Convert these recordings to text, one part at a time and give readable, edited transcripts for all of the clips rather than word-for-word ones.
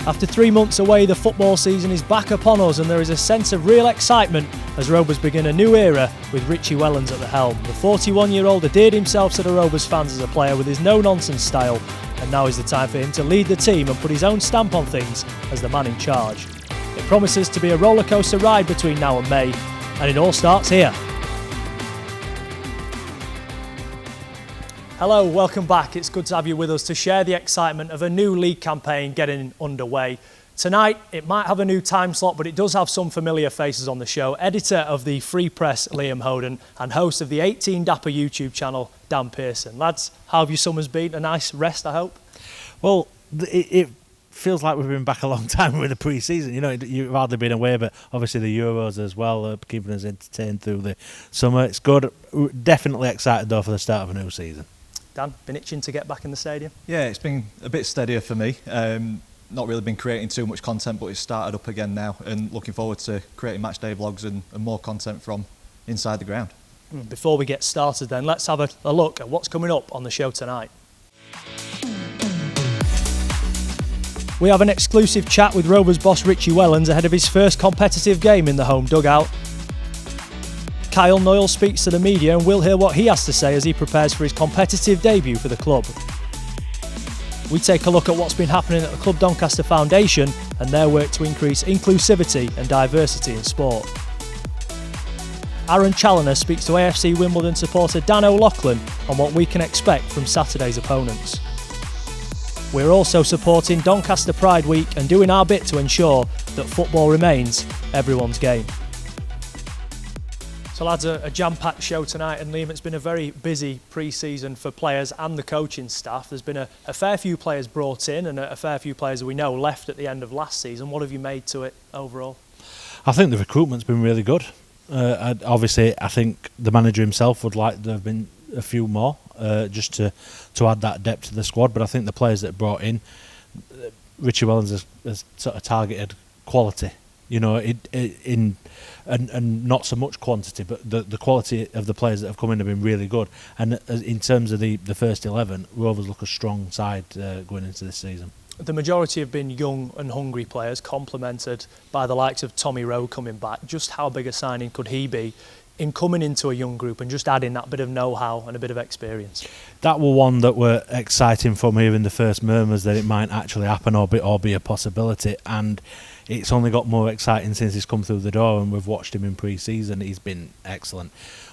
After 3 months away, the football season is back upon us and there is a sense of real excitement as Rovers begin a new era with Richie Wellens at the helm. The 41-year-old endeared himself to the Rovers fans as a player with his no-nonsense style, and now is the time for him to lead the team and put his own stamp on things as the man in charge. It promises to be a rollercoaster ride between now and May, and it all starts here. Hello, welcome back. It's good to have you with us to share the excitement of a new league campaign getting underway. Tonight, it might have a new time slot, but it does have some familiar faces on the show. Editor of the Free Press, Liam Hoden, and host of the 18 Dapper YouTube channel, Dan Pearson. Lads, how have your summers been? A nice rest, I hope? Well, it feels like we've been back a long time with the pre-season. You know, you've hardly been away, but obviously the Euros as well, keeping us entertained through the summer. It's good. We're definitely excited, though, for the start of a new season. Dan, been itching to get back in the stadium? Yeah, it's been a bit steadier for me. Not really been creating too much content, but it's started up again now, and looking forward to creating matchday vlogs and more content from inside the ground. Before we get started then, let's have a look at what's coming up on the show tonight. We have an exclusive chat with Rovers boss Richie Wellens ahead of his first competitive game in the home dugout. Kyle Noyle speaks to the media and we'll hear what he has to say as he prepares for his competitive debut for the club. We take a look at what's been happening at the Club Doncaster Foundation and their work to increase inclusivity and diversity in sport. Aaron Challoner speaks to AFC Wimbledon supporter Dan O'Loughlin on what we can expect from Saturday's opponents. We're also supporting Doncaster Pride Week and doing our bit to ensure that football remains everyone's game. So lads, a jam-packed show tonight, and Liam, it's been a very busy pre-season for players and the coaching staff. There's been a fair few players brought in and a fair few players that we know left at the end of last season. What have you made to it overall? I think the recruitment's been really good. Obviously, I think the manager himself would like there have been a few more, just to add that depth to the squad. But I think the players that brought in, Richie Wellens has sort of targeted quality. You know, and not so much quantity, but the quality of the players that have come in have been really good. And in terms of the first 11, Rovers look a strong side going into this season. The majority have been young and hungry players, complemented by the likes of Tommy Rowe coming back. Just how big a signing could he be in coming into a young group and just adding that bit of know-how and a bit of experience? That were one that were exciting from hearing the first murmurs that it might actually happen or be a possibility, and it's only got more exciting since he's come through the door, and we've watched him in pre-season. He's been excellent.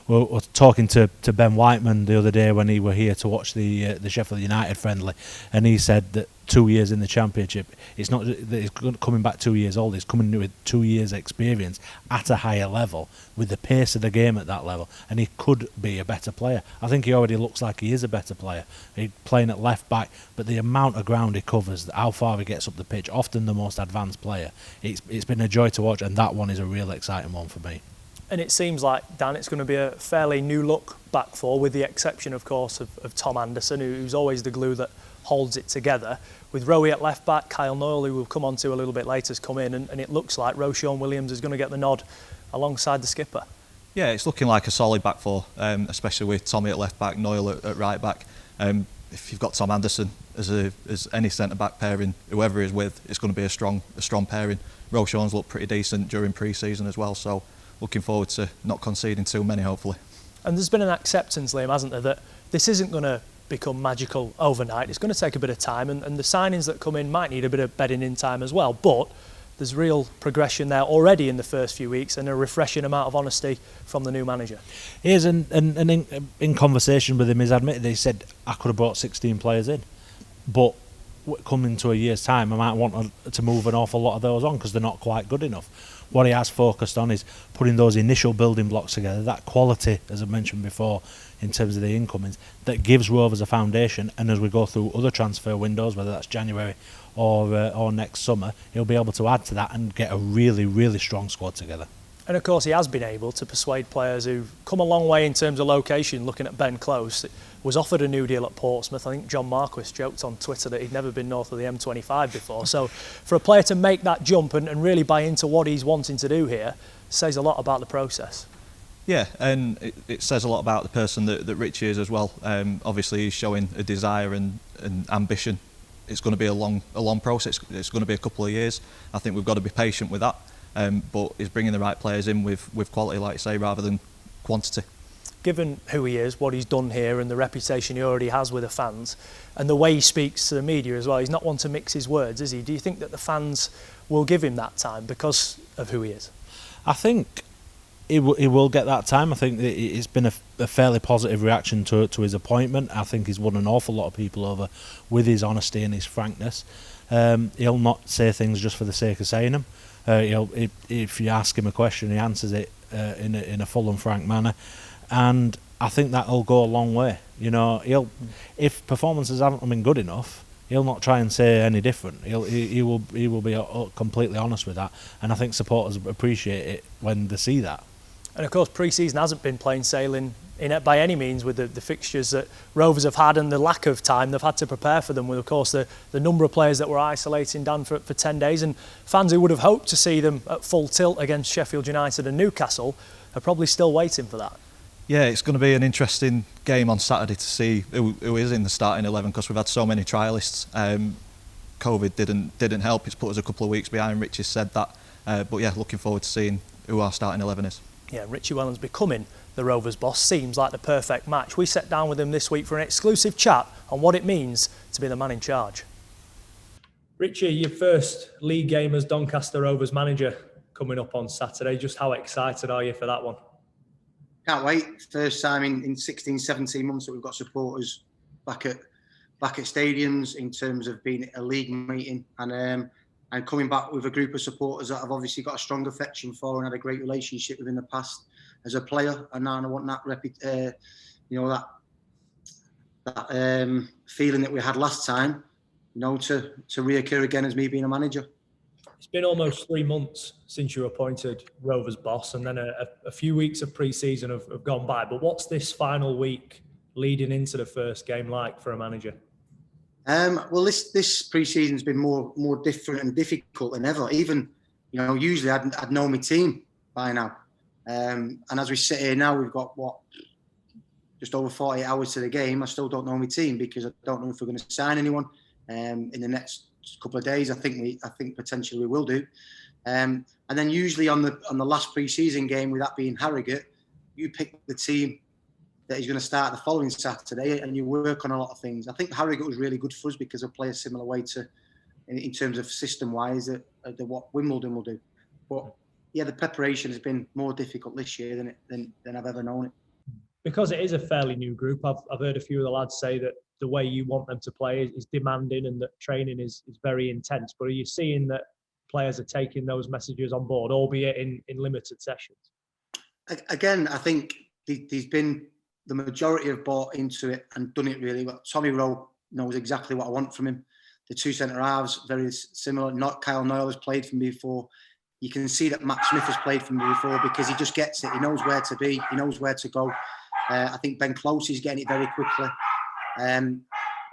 We were talking to Ben Whiteman the other day when he were here to watch the Sheffield United friendly, and he said that 2 years in the Championship, it's not that he's coming back 2 years old, he's coming with 2 years experience at a higher level with the pace of the game at that level, and he could be a better player. I think he already looks like he is a better player. He's playing at left back, but the amount of ground he covers, how far he gets up the pitch, often the most advanced player, it's been a joy to watch, and that one is a real exciting one for me. And it seems like, Dan, it's going to be a fairly new look back four, with the exception, of course, of Tom Anderson, who's always the glue that holds it together. With Rowie at left back, Kyle Noyle, who we'll come on to a little bit later, has come in, and it looks like Roshon Williams is going to get the nod alongside the skipper. Yeah, it's looking like a solid back four, especially with Tommy at left back, Noyle at right back. If you've got Tom Anderson as any centre-back pairing, whoever he's with, it's going to be a strong pairing. Roshon's looked pretty decent during pre-season as well, so looking forward to not conceding too many, hopefully. And there's been an acceptance, Liam, hasn't there, that this isn't going to become magical overnight. It's going to take a bit of time, and the signings that come in might need a bit of bedding in time as well, but there's real progression there already in the first few weeks, and a refreshing amount of honesty from the new manager. He is, and in conversation with him, he's admitted, he said, I could have brought 16 players in, but coming to a year's time, I might want to move an awful lot of those on because they're not quite good enough. What he has focused on is putting those initial building blocks together, that quality, as I mentioned before, in terms of the incomings, that gives Rovers a foundation, and as we go through other transfer windows, whether that's January or next summer, he'll be able to add to that and get a really, really strong squad together. And of course he has been able to persuade players who've come a long way in terms of location. Looking at Ben Close, was offered a new deal at Portsmouth. I think John Marquis joked on Twitter that he'd never been north of the M25 before. So for a player to make that jump and really buy into what he's wanting to do here says a lot about the process. Yeah, and it says a lot about the person that Richie is as well. Obviously he's showing a desire and ambition it's going to be a long process. It's going to be a couple of years. I think we've got to be patient with that. But he's bringing the right players in with quality, like you say, rather than quantity. Given who he is, what he's done here and the reputation he already has with the fans and the way he speaks to the media as well, he's not one to mix his words, is he? Do you think that the fans will give him that time because of who he is? I think he will get that time. I think it's been a fairly positive reaction to his appointment. I think he's won an awful lot of people over with his honesty and his frankness. He'll not say things just for the sake of saying them. If you ask him a question, he answers it in a full and frank manner. And I think that'll go a long way. If performances haven't been good enough, he'll not try and say any different. He will be completely honest with that, and I think supporters appreciate it when they see that. And of course, pre-season hasn't been plain sailing in it by any means with the fixtures that Rovers have had and the lack of time they've had to prepare for them. With of course the number of players that were isolating down for 10 days, and fans who would have hoped to see them at full tilt against Sheffield United and Newcastle are probably still waiting for that. Yeah, it's going to be an interesting game on Saturday to see who is in the starting 11, because we've had so many trialists. COVID didn't help. It's put us a couple of weeks behind. Richie said that, but yeah, looking forward to seeing who our starting 11 is. Yeah, Richie Wellens becoming the Rovers boss seems like the perfect match. We sat down with him this week for an exclusive chat on what it means to be the man in charge. Richie, your first league game as Doncaster Rovers manager coming up on Saturday. Just how excited are you for that one? Can't wait. First time in 16, 17 months that we've got supporters back at stadiums in terms of being at a league meeting, and coming back with a group of supporters that I've obviously got a strong affection for and had a great relationship with in the past as a player, and now I want that feeling that we had last time, to reoccur again as me being a manager. It's been almost 3 months since you were appointed Rovers boss, and then a few weeks of pre-season have gone by. But what's this final week leading into the first game like for a manager? Well, this pre-season's been more different and difficult than ever. Even, usually I'd know my team by now. And as we sit here now, we've got just over 48 hours to the game. I still don't know my team because I don't know if we're going to sign anyone in the next couple of days. I think potentially we will do. And then usually on the last pre-season game, with that being Harrogate, you pick the team that is going to start the following Saturday, and you work on a lot of things. I think Harrogate was really good for us because they play a similar way in terms of system-wise that what Wimbledon will do. But yeah, the preparation has been more difficult this year than I've ever known it. Because it is a fairly new group, I've heard a few of the lads say that the way you want them to play is demanding and that training is very intense. But are you seeing that players are taking those messages on board, albeit in limited sessions? Again, I think the majority have bought into it and done it really well. Tommy Rowe knows exactly what I want from him. The two centre-halves, very similar. Not Kyle Noyle has played for me before. You can see that Matt Smith has played for me before because he just gets it. He knows where to be. He knows where to go. I think Ben Close is getting it very quickly.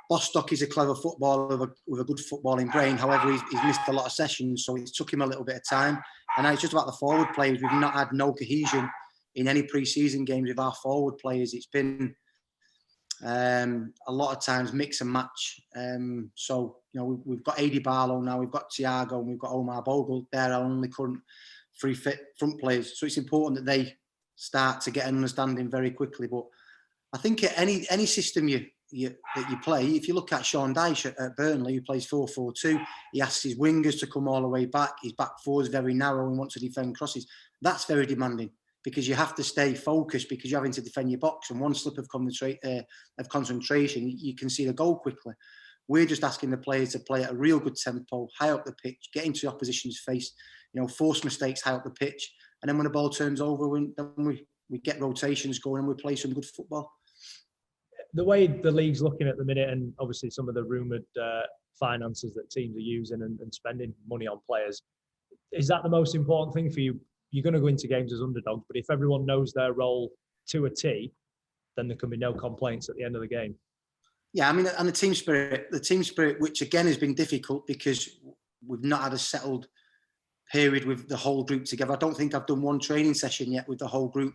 Bostock is a clever footballer with a good footballing brain. However, he's missed a lot of sessions, so it took him a little bit of time. And now it's just about the forward players. We've not had no cohesion in any pre-season games with our forward players. It's been a lot of times mix and match. So we've got Adi Barlow now, we've got Thiago, and we've got Omar Bogle. They're our only current free fit front players. So it's important that they start to get an understanding very quickly. But I think any system that you play, if you look at Sean Dyche at Burnley, who plays 4-4-2, he asks his wingers to come all the way back. His back four is very narrow and wants to defend crosses. That's very demanding because you have to stay focused because you're having to defend your box, and one slip of concentration, you can see the goal quickly. We're just asking the players to play at a real good tempo, high up the pitch, get into the opposition's face, force mistakes high up the pitch, and then when the ball turns over, we get rotations going and we play some good football. The way the league's looking at the minute, and obviously some of the rumoured finances that teams are using and spending money on players, is that the most important thing for you? You're going to go into games as underdogs, but if everyone knows their role to a T, then there can be no complaints at the end of the game. Yeah, I mean, and the team spirit, which again has been difficult because we've not had a settled period with the whole group together. I don't think I've done one training session yet with the whole group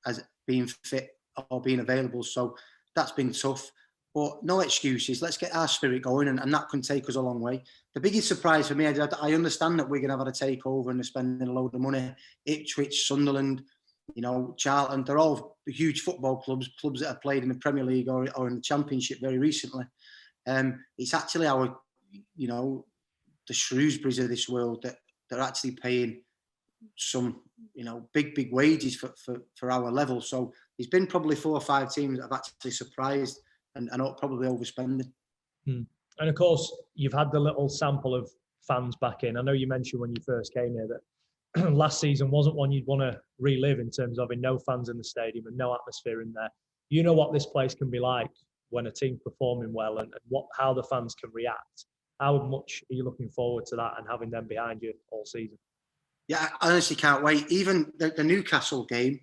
as being fit or being available. So that's been tough. But no excuses. Let's get our spirit going, and that can take us a long way. The biggest surprise for me, I understand that we're going to have had a takeover and they're spending a load of money. Ipswich, Sunderland, Charlton, they're all huge football clubs that have played in the Premier League or in the Championship very recently. It's actually our, the Shrewsburys of this world that they're actually paying some, big wages for our level. So there's been probably 4 or 5 teams that have actually surprised and probably overspending. And of course, you've had the little sample of fans back in. I know you mentioned when you first came here that last season wasn't one you'd want to relive in terms of no fans in the stadium and no atmosphere in there. You know what this place can be like when a team's performing well and how the fans can react. How much are you looking forward to that and having them behind you all season? Yeah, I honestly can't wait. Even the Newcastle game,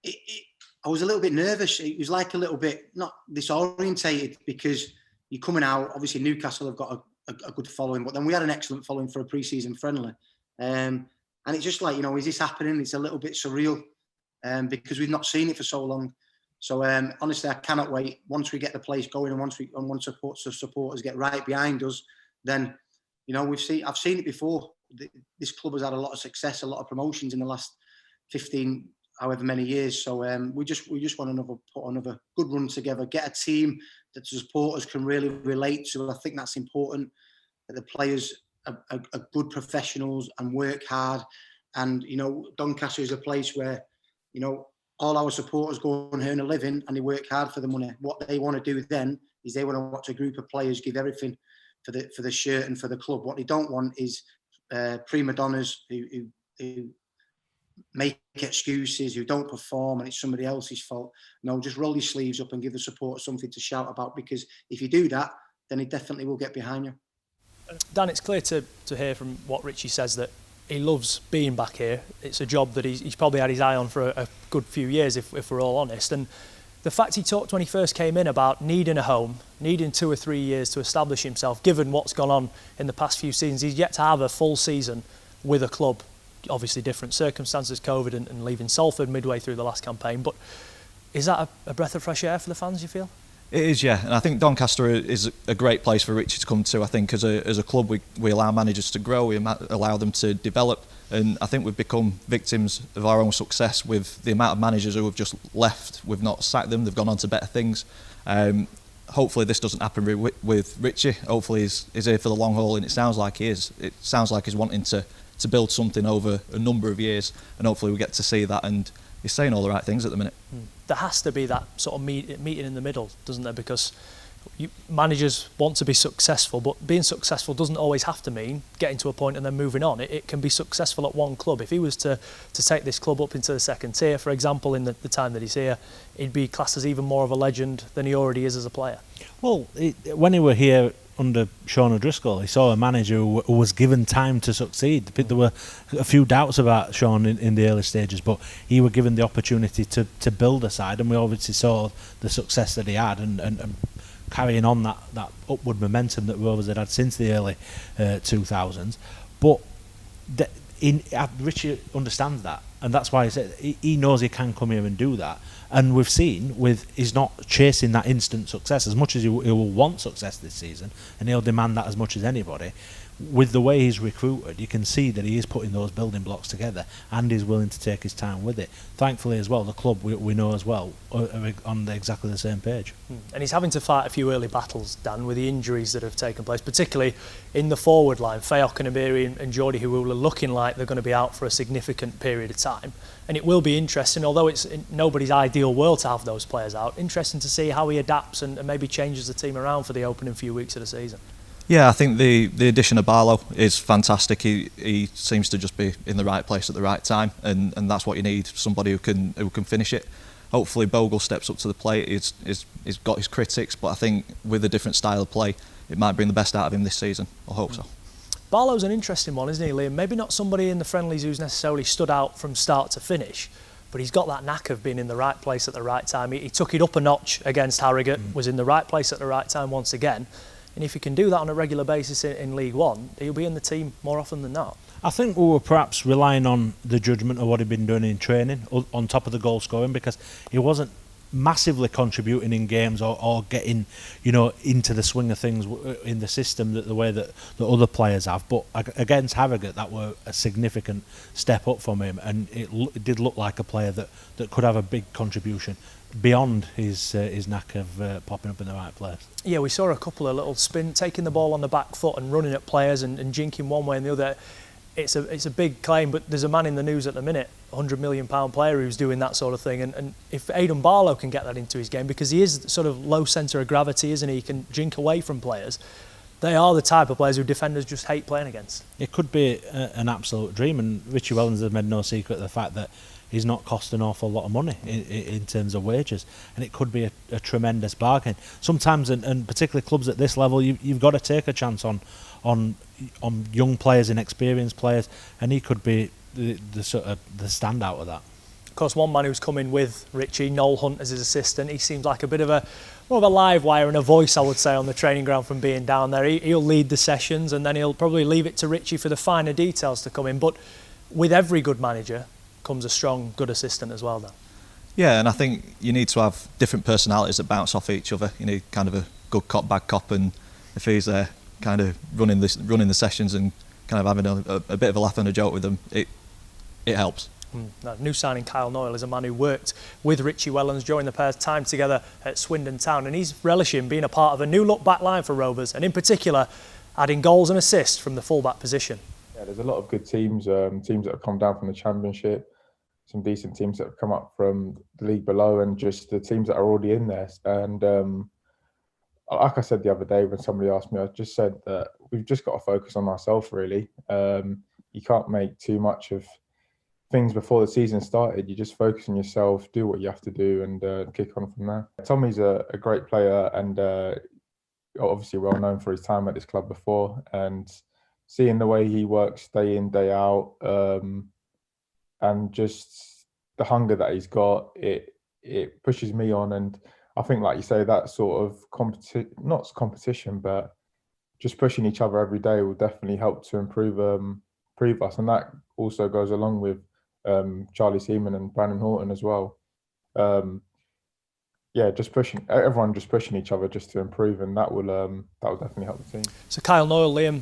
I was a little bit nervous. It was like a little bit, not disorientated, because you're coming out. Obviously, Newcastle have got a good following, but then we had an excellent following for a pre-season friendly. And it's just like, is this happening? It's a little bit surreal because we've not seen it for so long. So honestly, I cannot wait. Once we get the place going and once supporters get right behind us, then I've seen it before. This club has had a lot of success, a lot of promotions in the last 15, however many years. So we just want to put another good run together, get a team that the supporters can really relate to. I think that's important, that the players are good professionals and work hard. And Doncaster is a place where all our supporters go and earn a living and they work hard for the money. What they want to do then is they want to watch a group of players give everything for the shirt and for the club. What they don't want is prima donnas who make excuses, who don't perform, and it's somebody else's fault. No, just roll your sleeves up and give the support something to shout about, because if you do that, then it definitely will get behind you. Dan, it's clear to hear from what Richie says that he loves being back here. It's a job that he's probably had his eye on for a good few years, if we're all honest. And the fact he talked when he first came in about needing a home, needing 2 or 3 years to establish himself, given what's gone on in the past few seasons, he's yet to have a full season with a club. Obviously different circumstances, COVID and leaving Salford midway through the last campaign. But is that a breath of fresh air for the fans, you feel? It is, yeah. And I think Doncaster is a great place for Richie to come to. I think as a club, we allow managers to grow, we allow them to develop. And I think we've become victims of our own success with the amount of managers who have just left. We've not sacked them, they've gone on to better things. Hopefully this doesn't happen with Richie. Hopefully he's here for the long haul, and it sounds like he is. It sounds like he's wanting to build something over a number of years, and hopefully we get to see that, and he's saying all the right things at the minute. There has to be that sort of meeting in the middle, doesn't there? Because managers want to be successful, but being successful doesn't always have to mean getting to a point and then moving on. It can be successful at one club. If he was to take this club up into the second tier, for example, in the time that he's here, he'd be classed as even more of a legend than he already is as a player. Well, when he were here under Sean O'Driscoll, he saw a manager who was given time to succeed. There were a few doubts about Sean in the early stages, but he was given the opportunity to build a side, and we obviously saw the success that he had and carrying on that upward momentum that Rovers had since the early 2000s. But Richie understands that, and that's why he knows he can come here and do that. And we've seen he's not chasing that instant success as much as he will want success this season, and he'll demand that as much as anybody. With the way he's recruited, you can see that he is putting those building blocks together, and he's willing to take his time with it. Thankfully as well, the club we know as well are on exactly the same page. And he's having to fight a few early battles, Dan, with the injuries that have taken place, particularly in the forward line. Fayok and Amiri and Geordie, who are looking like they're going to be out for a significant period of time. And it will be interesting, although it's in nobody's ideal world to have those players out, interesting to see how he adapts and maybe changes the team around for the opening few weeks of the season. Yeah, I think the addition of Barlow is fantastic. He seems to just be in the right place at the right time, and that's what you need, somebody who can finish it. Hopefully Bogle steps up to the plate. He's got his critics, but I think with a different style of play, it might bring the best out of him this season. I hope so. Barlow's an interesting one, isn't he, Liam? Maybe not somebody in the friendlies who's necessarily stood out from start to finish, but he's got that knack of being in the right place at the right time. He took it up a notch against Harrogate, was in the right place at the right time once again. And if he can do that on a regular basis in League One, he'll be in the team more often than not. I think we were perhaps relying on the judgment of what he'd been doing in training on top of the goal scoring, because he wasn't massively contributing in games or getting, you know, into the swing of things in the system the way that the other players have. But against Harrogate, that were a significant step up from him, and it did look like a player that could have a big contribution beyond his knack of popping up in the right place. Yeah, we saw a couple of little spin, taking the ball on the back foot and running at players and jinking one way and the other. It's a big claim, but there's a man in the news at the minute, £100 million player who's doing that sort of thing. And if Aidan Barlow can get that into his game, because he is sort of low centre of gravity, isn't he? He can jink away from players. They are the type of players who defenders just hate playing against. It could be an absolute dream, and Richie Wellens has made no secret of the fact that he's not cost an awful lot of money in terms of wages, and it could be a tremendous bargain. Sometimes, and particularly clubs at this level, you've got to take a chance on young players and experienced players, and he could be the sort of the standout of that. Of course, one man who's come in with Richie, Noel Hunt as his assistant, he seems like a bit of more of a live wire and a voice, I would say, on the training ground from being down there. He'll lead the sessions, and then he'll probably leave it to Richie for the finer details to come in. But with every good manager comes a strong, good assistant as well, though. Yeah, and I think you need to have different personalities that bounce off each other. You need kind of a good cop, bad cop, and if he's there, kind of running the sessions and kind of having a bit of a laugh and a joke with them, it helps. Now, new signing Kyle Noyle is a man who worked with Richie Wellens during the pair's time together at Swindon Town, and he's relishing being a part of a new look back line for Rovers, and in particular adding goals and assists from the fullback position. Yeah, there's a lot of good teams that have come down from the Championship, some decent teams that have come up from the league below, and just the teams that are already in there. And like I said the other day when somebody asked me, I just said that we've just got to focus on ourselves, really. You can't make too much of things before the season started. You just focus on yourself, do what you have to do, and kick on from there. Tommy's a great player, and obviously well known for his time at this club before, and seeing the way he works day in, day out, and just the hunger that he's got, it pushes me on. And I think, like you say, that sort of not competition, but just pushing each other every day will definitely help to improve us. And that also goes along with Charlie Seaman and Brandon Horton as well. Everyone just pushing each other just to improve, and that will definitely help the team. So Kyle Noyle, Liam,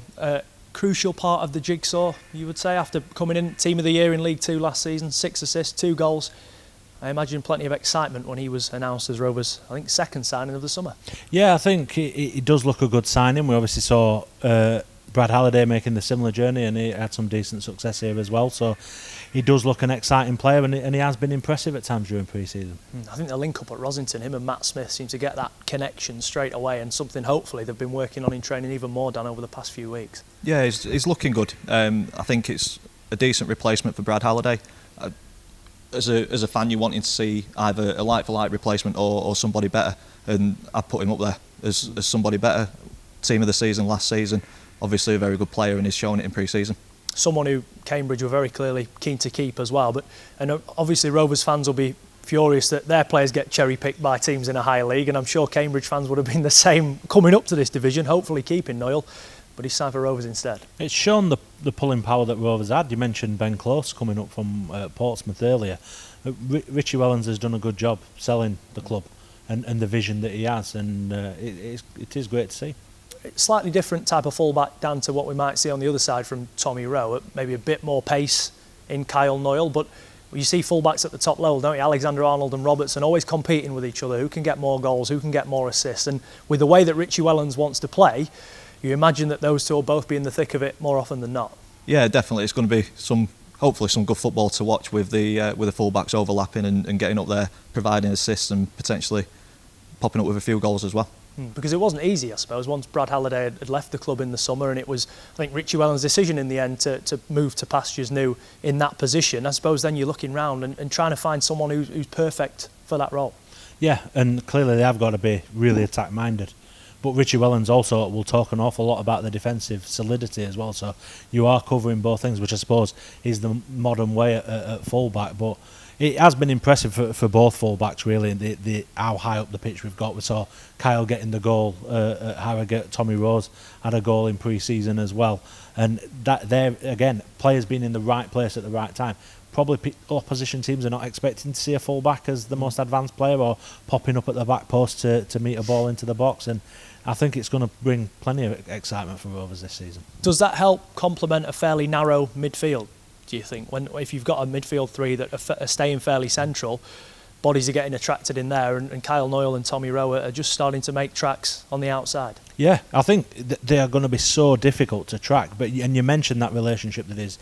crucial part of the jigsaw, you would say, after coming in Team of the Year in League 2 last season, 6 assists, 2 goals. I imagine plenty of excitement when he was announced as Rovers, I think, second signing of the summer. Yeah, I think it does look a good signing. We obviously saw Brad Halliday making the similar journey, and he had some decent success here as well. So he does look an exciting player, and he has been impressive at times during pre-season. I think the link up at Rosington, him and Matt Smith, seem to get that connection straight away, and something hopefully they've been working on in training even more, Dan, over the past few weeks. Yeah, he's looking good. I think it's a decent replacement for Brad Halliday. As a fan, you're wanting to see either a like-for-like replacement or somebody better, and I put him up there as somebody better. Team of the season last season, obviously a very good player, and he's shown it in pre-season. Someone who Cambridge were very clearly keen to keep as well, and obviously Rovers fans will be furious that their players get cherry-picked by teams in a higher league, and I'm sure Cambridge fans would have been the same coming up to this division, hopefully keeping Noyle, but he's signed for Rovers instead. It's shown the pulling power that Rovers had. You mentioned Ben Close coming up from Portsmouth earlier. Richie Wellens has done a good job selling the club and the vision that he has, and it is great to see. Slightly different type of fullback, Dan, to what we might see on the other side from Tommy Rowe. Maybe a bit more pace in Kyle Noyle, but you see fullbacks at the top level, don't you? Alexander-Arnold and Robertson always competing with each other. Who can get more goals? Who can get more assists? And with the way that Richie Wellens wants to play, you imagine that those two will both be in the thick of it more often than not. Yeah, definitely. It's going to be hopefully some good football to watch with the fullbacks overlapping and getting up there, providing assists and potentially popping up with a few goals as well. Because it wasn't easy, I suppose, once Brad Halliday had left the club in the summer, and it was, I think, Richie Wellens' decision in the end to move to pastures new in that position. I suppose then you're looking round and trying to find someone who's perfect for that role. Yeah, and clearly they have got to be really attack-minded. But Richie Wellens also will talk an awful lot about the defensive solidity as well, so you are covering both things, which I suppose is the modern way at full-back. But it has been impressive for both full-backs, really, how high up the pitch we've got. We saw Kyle getting the goal at Harrogate. Tommy Rose had a goal in pre-season as well. And that there, again, players being in the right place at the right time. probably opposition teams are not expecting to see a full-back as the most advanced player or popping up at the back post to meet a ball into the box, and I think it's going to bring plenty of excitement for Rovers this season. Does that help complement a fairly narrow midfield, do you think? If you've got a midfield three that are staying fairly central, bodies are getting attracted in there, and Kyle Noyle and Tommy Rowe are just starting to make tracks on the outside. Yeah, I think they are going to be so difficult to track. And you mentioned that relationship that is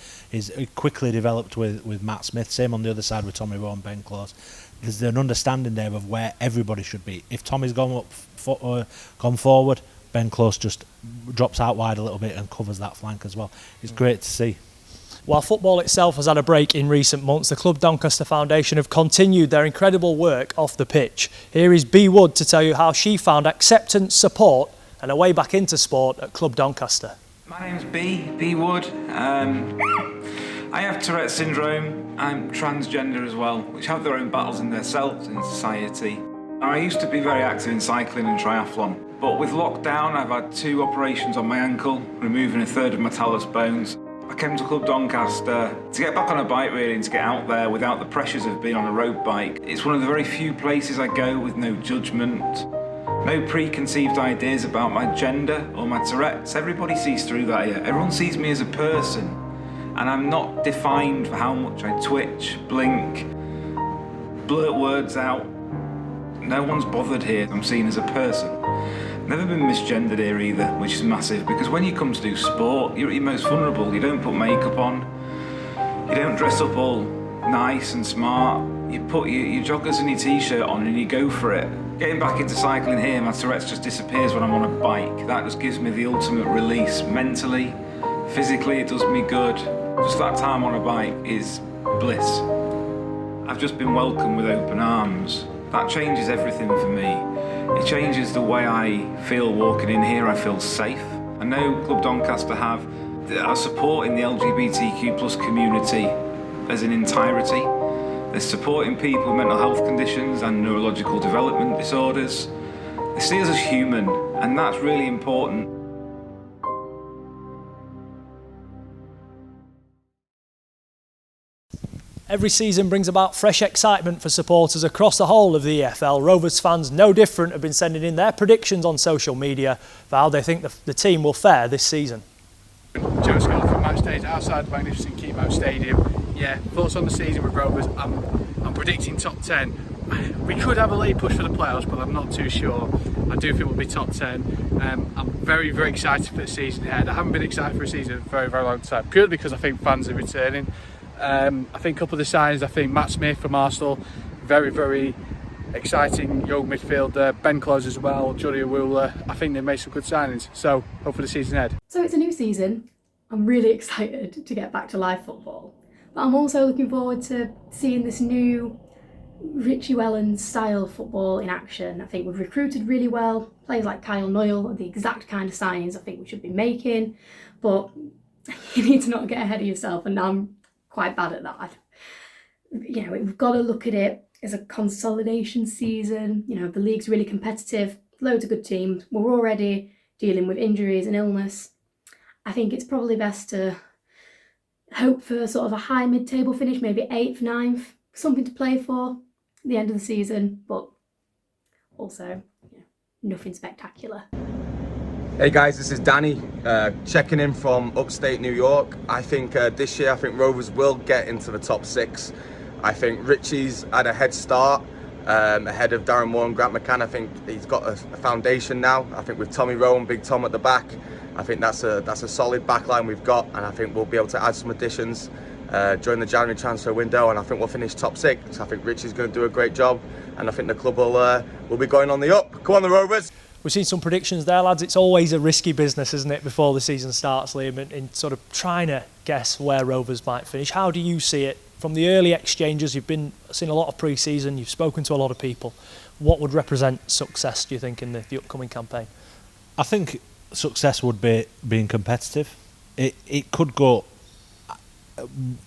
quickly developed with Matt Smith. Same on the other side with Tommy Rowe and Ben Close. There's an understanding there of where everybody should be. If Tommy's gone forward, Ben Close just drops out wide a little bit and covers that flank as well. It's great to see. While football itself has had a break in recent months, the Club Doncaster Foundation have continued their incredible work off the pitch. Here is Bea Wood to tell you how she found acceptance, support and a way back into sport at Club Doncaster. My name's Bea Wood. I have Tourette syndrome. I'm transgender as well, which have their own battles in themselves in society. I used to be very active in cycling and triathlon, but with lockdown I've had 2 operations on my ankle, removing a third of my talus bones. I came to Club Doncaster to get back on a bike really and to get out there without the pressures of being on a road bike. It's one of the very few places I go with no judgment, no preconceived ideas about my gender or my Tourette's. Everybody sees through that here. Everyone sees me as a person, and I'm not defined for how much I twitch, blink, blurt words out. No one's bothered here. I'm seen as a person. Never been misgendered here either, which is massive, because when you come to do sport, you're at your most vulnerable. You don't put makeup on, you don't dress up all nice and smart. You put your joggers and your t-shirt on and you go for it. Getting back into cycling here, my Tourette's just disappears when I'm on a bike. That just gives me the ultimate release. Mentally, physically, it does me good. Just that time on a bike is bliss. I've just been welcomed with open arms. That changes everything for me. It changes the way I feel walking in here. I feel safe. I know Club Doncaster are supporting the LGBTQ plus community as an entirety. They're supporting people with mental health conditions and neurological development disorders. They see us as human, and that's really important. Every season brings about fresh excitement for supporters across the whole of the EFL. Rovers fans, no different, have been sending in their predictions on social media for how they think the team will fare this season. Joe Scott from Match Days outside the magnificent Keepmoat Stadium. Yeah, thoughts on the season with Rovers? I'm predicting top 10. We could have a late push for the playoffs, but I'm not too sure. I do think we'll be top 10. I'm very, very excited for the season ahead. I haven't been excited for a season in a very, very long time, purely because I think fans are returning. I think a couple of the signings, I think Matt Smith from Arsenal, very, very exciting young midfielder. Ben Close as well, Johnny Wooler. I think they've made some good signings, so hope for the season ahead. So it's a new season. I'm really excited to get back to live football. But I'm also looking forward to seeing this new Richie Wellens style football in action. I think we've recruited really well. Players like Kyle Noyle are the exact kind of signings I think we should be making. But you need to not get ahead of yourself, and I'm quite bad at that. You know, we've got to look at it as a consolidation season. You know, the league's really competitive, loads of good teams. We're already dealing with injuries and illness. I think it's probably best to hope for sort of a high mid-table finish, maybe 8th, 9th, something to play for at the end of the season, but also, you know, nothing spectacular. Hey guys, this is Danny, checking in from upstate New York. I think this year, Rovers will get into the top 6. I think Richie's had a head start, ahead of Darren Moore and Grant McCann. I think he's got a foundation now. I think with Tommy Rowe and Big Tom at the back, I think that's a solid backline we've got, and I think we'll be able to add some additions during the January transfer window, and I think we'll finish top 6. I think Richie's going to do a great job, and I think the club will be going on the up. Come on, the Rovers! We've seen some predictions there, lads. It's always a risky business, isn't it, before the season starts, Liam, in sort of trying to guess where Rovers might finish. How do you see it? From the early exchanges, you've seen a lot of pre-season, you've spoken to a lot of people. What would represent success, do you think, in the upcoming campaign? I think success would be being competitive. It could go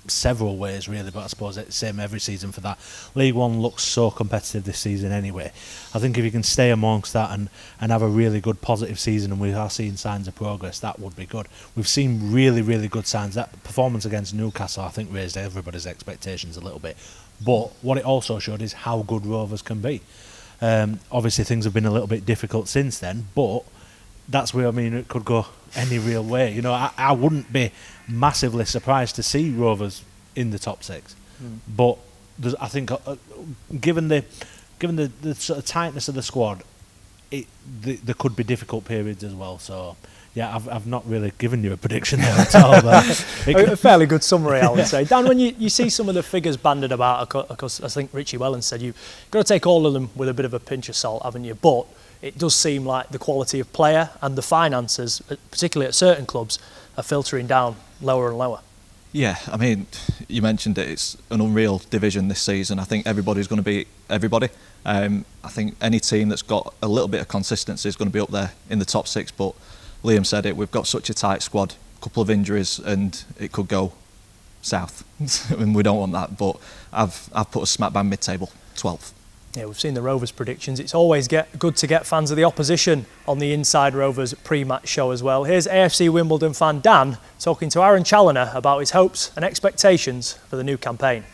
several ways really, but I suppose it's the same every season for that. League One looks so competitive this season anyway. I think if you can stay amongst that and have a really good positive season, and we are seeing signs of progress, that would be good. We've seen really, really good signs. That performance against Newcastle, I think, raised everybody's expectations a little bit. But what it also showed is how good Rovers can be. Obviously things have been a little bit difficult since then, but that's where, I mean, it could go any real way. You know, I wouldn't be massively surprised to see Rovers in the top 6. But I think, given the sort of tightness of the squad, there could be difficult periods as well. So, yeah, I've not really given you a prediction there at all. But a fairly good summary, I would say. Dan, when you see some of the figures banded about, because I think Richie Wellens said you've got to take all of them with a bit of a pinch of salt, haven't you? But it does seem like the quality of player and the finances, particularly at certain clubs, are filtering down lower and lower. Yeah, I mean, you mentioned it. It's an unreal division this season. I think everybody's going to beat everybody. I think any team that's got a little bit of consistency is going to be up there in the top 6. But Liam said it, we've got such a tight squad, a couple of injuries, and it could go south. And we don't want that. But I've put a smack bang mid-table, 12th. Yeah, we've seen the Rovers predictions. It's always good to get fans of the opposition on the Inside Rovers pre-match show as well. Here's AFC Wimbledon fan Dan talking to Aaron Challoner about his hopes and expectations for the new campaign.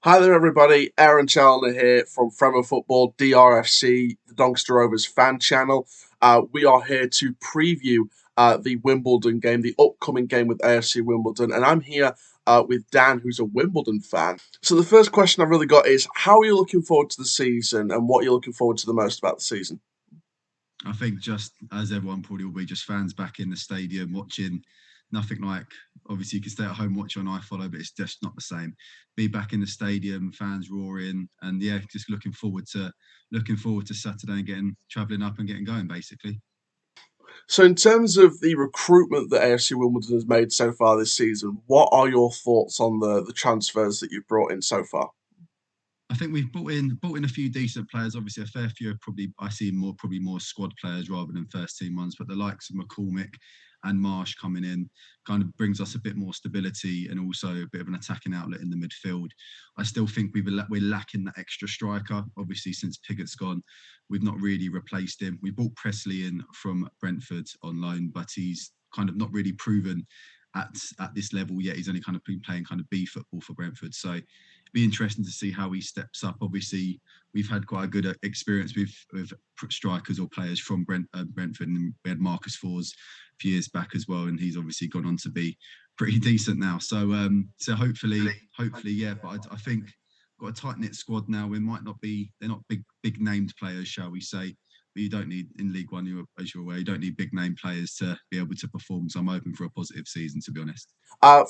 Hi there everybody, Aaron Challoner here from Fremont Football, DRFC, the Doncaster Rovers fan channel. We are here to preview the Wimbledon game, the upcoming game with AFC Wimbledon, and I'm here with Dan, who's a Wimbledon fan. So the first question I've really got is, how are you looking forward to the season, and what are you looking forward to the most about the season? I think, just as everyone probably will be, just fans back in the stadium watching. Nothing like, obviously you can stay at home watching on iFollow, but it's just not the same. Be back in the stadium, fans roaring, and yeah, just looking forward to Saturday and travelling up and getting going, basically. So in terms of the recruitment that AFC Wimbledon has made so far this season, what are your thoughts on the transfers that you've brought in so far? I think we've brought in a few decent players. Obviously, a fair few are I see more squad players rather than first team ones. But the likes of McCormick and Marsh coming in kind of brings us a bit more stability and also a bit of an attacking outlet in the midfield. I still think we're lacking that extra striker. Obviously, since Pigott's gone, we've not really replaced him. We brought Presley in from Brentford on loan, but he's kind of not really proven at this level yet. He's only kind of been playing kind of B football for Brentford. So it'd be interesting to see how he steps up. Obviously, we've had quite a good experience with strikers or players from Brentford, and we had Marcus Fors a few years back as well, and he's obviously gone on to be pretty decent now. So hopefully, yeah. But I think got a tight knit squad now. They're not big named players, shall we say. But you don't need, in League One, as you're aware, you don't need big name players to be able to perform. So I'm hoping for a positive season, to be honest.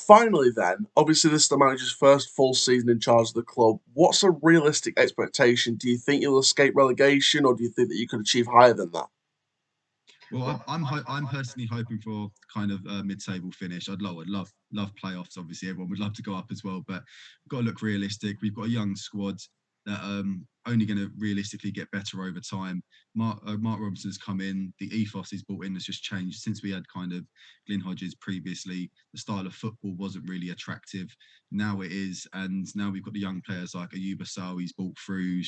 Finally then, obviously this is the manager's first full season in charge of the club. What's a realistic expectation? Do you think you'll escape relegation, or do you think that you could achieve higher than that? Well, I'm personally hoping for kind of a mid-table finish. I'd love playoffs. Obviously, everyone would love to go up as well, but we've got to look realistic. We've got a young squad that only going to realistically get better over time. Mark Robinson's come in. The ethos he's brought in has just changed since we had kind of Glyn Hodges previously. The style of football wasn't really attractive. Now it is, and now we've got the young players like Ayuba Sow. He's brought through.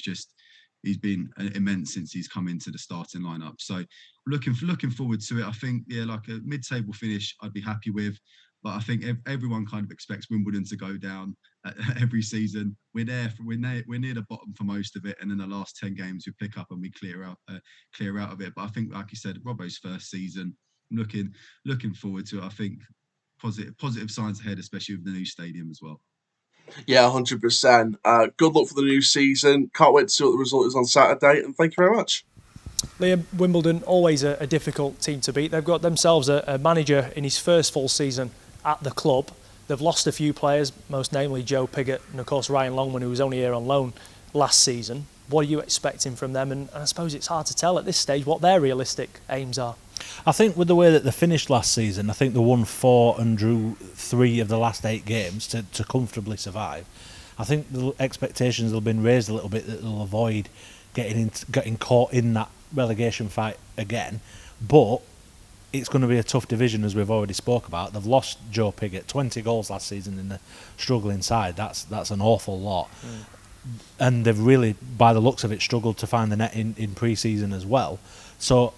He's been immense since he's come into the starting lineup. So looking forward to it. I think, yeah, like a mid-table finish, I'd be happy with. But I think everyone kind of expects Wimbledon to go down every season. We're near the bottom for most of it, and in the last 10 games we pick up and we clear out of it. But I think, like you said, Robbo's first season, I'm looking forward to it. I think positive signs ahead, especially with the new stadium as well. Yeah, 100%. Good luck for the new season. Can't wait to see what the result is on Saturday, and thank you very much. Liam, Wimbledon, always a difficult team to beat. They've got themselves a manager in his first full season at the club. They've lost a few players, most namely Joe Pigott and, of course, Ryan Longman, who was only here on loan last season. What are you expecting from them? And I suppose it's hard to tell at this stage what their realistic aims are. I think with the way that they finished last season, I think they won 4 and drew 3 of the last 8 games to comfortably survive. I think the expectations have been raised a little bit that they'll avoid getting caught in that relegation fight again. But it's going to be a tough division, as we've already spoke about. They've lost Joe Pigott, 20 goals last season in the struggling side. That's an awful lot. And they've really, by the looks of it, struggled to find the net in pre-season as well. So,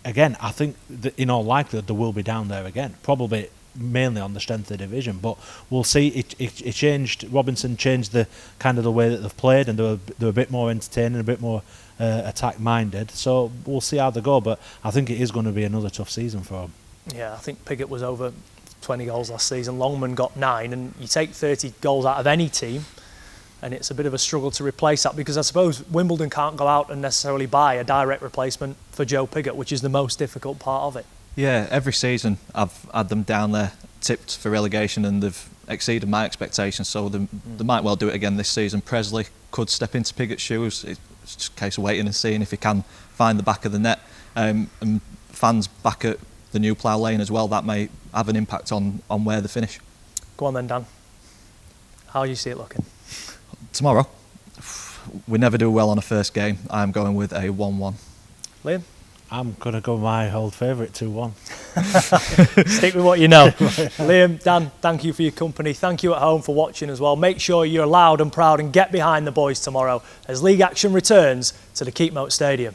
again, I think that in all likelihood they will be down there again, probably mainly on the strength of the division. But we'll see. It changed. Robinson changed the kind of the way that they've played, and they're a bit more entertaining, a bit more attack-minded. So we'll see how they go. But I think it is going to be another tough season for them. Yeah, I think Pigott was over 20 goals last season. Longman got 9, and you take 30 goals out of any team, and it's a bit of a struggle to replace that, because I suppose Wimbledon can't go out and necessarily buy a direct replacement for Joe Pigott, which is the most difficult part of it. Yeah, every season I've had them down there tipped for relegation, and they've exceeded my expectations, so they might well do it again this season. Presley could step into Pigott's shoes. It's just a case of waiting and seeing if he can find the back of the net. And fans back at the new Plough Lane as well, that may have an impact on where they finish. Go on then, Dan. How do you see it looking? Tomorrow, we never do well on a first game. I'm going with a 1-1. Liam? I'm going to go my old favourite 2-1. Stick with what you know. Liam, Dan, thank you for your company. Thank you at home for watching as well. Make sure you're loud and proud and get behind the boys tomorrow as league action returns to the Keepmoat Stadium.